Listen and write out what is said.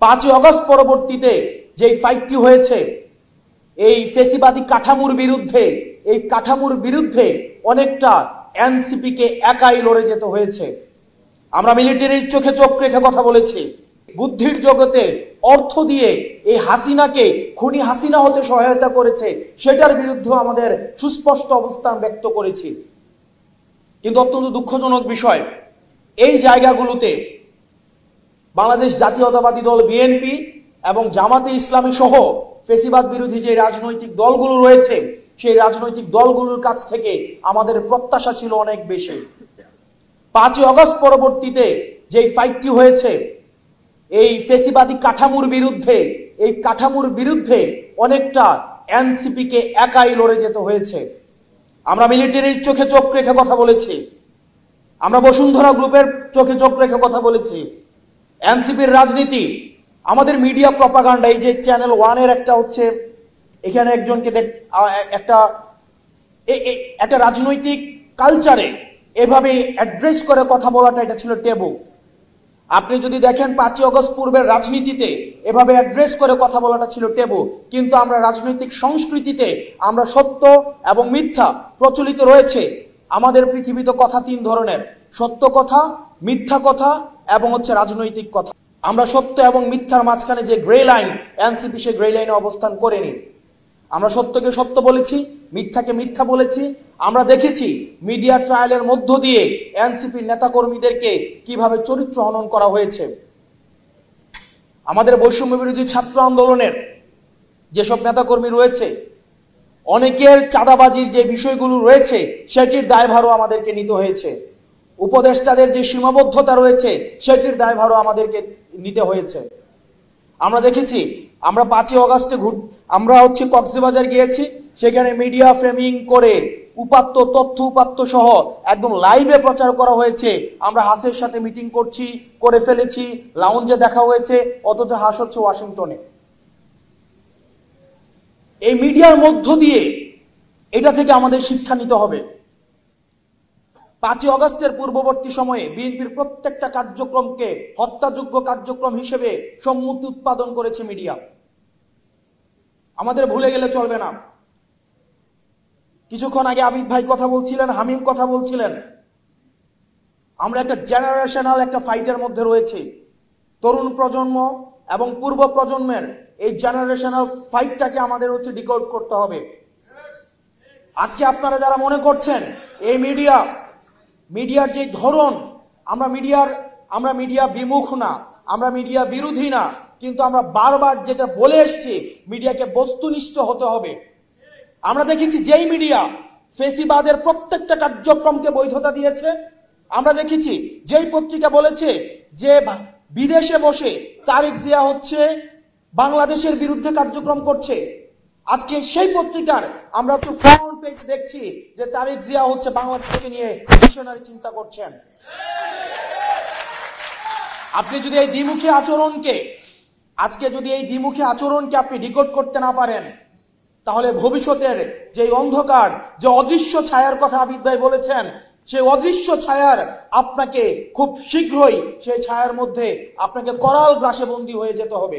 5ই August পরবর্তীতে যে ফাইটটি হয়েছে এই ফেসিবাদী কাঠামোর বিরুদ্ধে, এই কাঠামোর বিরুদ্ধে অনেকটা এনসিপি কে একাই লড়ে যেতে হয়েছে। আমরা মিলিটারির চোখে চোখ রেখে কথা বলেছি, বুদ্ধির জগতে অর্থ দিয়ে এই হাসিনাকে খুনি হাসিনা হতে সহায়তা করেছে সেটার বিরুদ্ধে আমাদের সুস্পষ্ট অবস্থান ব্যক্ত করেছি। কিন্তু অত্যন্ত দুঃখজনক বিষয়, এই জায়গাগুলোতে বাংলাদেশ জাতীয়তাবাদী দল বিএনপি এবং জামাতে ইসলামী সহ ফেসিবাদ বিরোধী যে রাজনৈতিক দলগুলো রয়েছে সেই রাজনৈতিক দলগুলোর কাছ থেকে আমাদের প্রত্যাশা ছিল অনেক বেশি। 5ই অগস্ট পরবর্তীতে যে ফাইটটি হয়েছে এই ফেসিবাদী কাঠামোর বিরুদ্ধে, এই কাঠামোর বিরুদ্ধে অনেকটা এনসিপি কে একাই লড়ে যেতে হয়েছে। আমরা মিলিটারির চোখে চোখ রেখে কথা বলেছি, আমরা বসুন্ধরা গ্রুপের চোখে চোখ রেখে কথা বলেছি। এনসিপির রাজনীতি, আমাদের মিডিয়া প্রপাগান্ডা, এই যে চ্যানেল 1-এর একটা হচ্ছে এখানে একজনকে একটা রাজনৈতিক কালচারে এভাবে অ্যাড্রেস করে কথা বলাটা এটা ছিল টেবু। আপনি যদি দেখেন 5ই অগস্ট পূর্বের রাজনীতিতে এভাবে অ্যাড্রেস করে কথা বলাটা ছিল টেবু, কিন্তু আমরা রাজনৈতিক সংস্কৃতিতে আমরা সত্য এবং মিথ্যা প্রচলিত রয়েছে। আমাদের পৃথিবীতে কথা 3 ধরনের, সত্য কথা, মিথ্যা কথা এবং হচ্ছে রাজনৈতিক কথা। আমরা সত্য এবং মিথ্যার মাঝখানে যে গ্রে লাইন, এনসিপি সে গ্রে লাইনে অবস্থান করেনি। আমরা সত্যকে সত্য বলেছি, মিথ্যাকে মিথ্যা বলেছি। আমরা দেখেছি মিডিয়া ট্রায়ালের মধ্য দিয়ে এনসিপির নেতাকর্মীদেরকে কিভাবে চরিত্র হনন করা হয়েছে। আমাদের বৈষম্য বিরোধী ছাত্র আন্দোলনের যেসব নেতাকর্মী রয়েছে অনেকের চাঁদাবাজির যে বিষয়গুলো রয়েছে সেটির দায়ভারও আমাদেরকে নিতে হয়েছে। উপদেষ্টাদের যে সীমাবদ্ধতা রয়েছে সেটির দায়ভারও আমাদেরকে নিতে হয়েছে। আমরা দেখেছি, আমরা 5ই অগস্টে আমরা কক্সবাজার গিয়েছি, সেখানে মিডিয়া ফ্রেমিং করে উপাত্ত তথ্য উপাত্ত সহ একদম লাইভে প্রচার করা হয়েছে আমরা হাসের সাথে মিটিং করে ফেলেছি, লাউঞ্জে দেখা হয়েছে, অথচ হাস হচ্ছে ওয়াশিংটনে। এই মিডিয়ার মধ্য দিয়ে এটা থেকে আমাদের শিক্ষা নিতে হবে। 5ই অগস্টের পূর্ববর্তী সময়ে বিএনপির প্রত্যেকটা কার্যক্রমকে হত্যাযোগ্য কার্যক্রম হিসেবে সম্মতি উৎপাদন করেছে মিডিয়া। আমাদের ভুলে গেলে চলবে না। কিছুক্ষণ আগে আবিদ ভাই কথা বলছিলেন, হামিম কথা বলছিলেন, আমরা একটা জেনারেশনাল একটা ফাইটের মধ্যে রয়েছি। তরুণ প্রজন্ম এবং পূর্ব প্রজন্মের এই জেনারেশনাল ফাইটটাকে আমাদের ডিকোড করতে হবে। আজকে আপনারা যারা মনে করছেন এই মিডিয়ার যে ধরন, আমরা মিডিয়া বিমুখ না, আমরা মিডিয়া বিরোধী না, কিন্তু আমরা বারবার যেটা বলে এসেছি মিডিয়াকে বস্তুনিষ্ঠ হতে হবে। আমরা দেখেছি যেই মিডিয়া ফেসিবাদের প্রত্যেকটা কার্যক্রমকে বৈধতা দিয়েছে, আমরা দেখেছি যেই পত্রিকা বলেছে যে বিদেশে বসে তারেক জিয়া বাংলাদেশের বিরুদ্ধে কার্যক্রম করছে, আজকে সেই পত্রিকার আমরা ফ্রন্ট পেজে দেখছি যে তারেক জিয়া বাংলাদেশকে নিয়ে মিশনারি চিন্তা করছেন। আপনি যদি এই দ্বিমুখী আচরণকে আপনি ডিকোড করতে না পারেন, তাহলে ভবিষ্যতের যে অন্ধকার, যে অদৃশ্য ছায়ার কথা আবিদ ভাই বলেছেন, সেই অদৃশ্য ছায়ার আপনাকে খুব শীঘ্রই সেই ছায়ার মধ্যে আপনাকে করাল গ্রাসে বন্দী হয়ে যেতে হবে।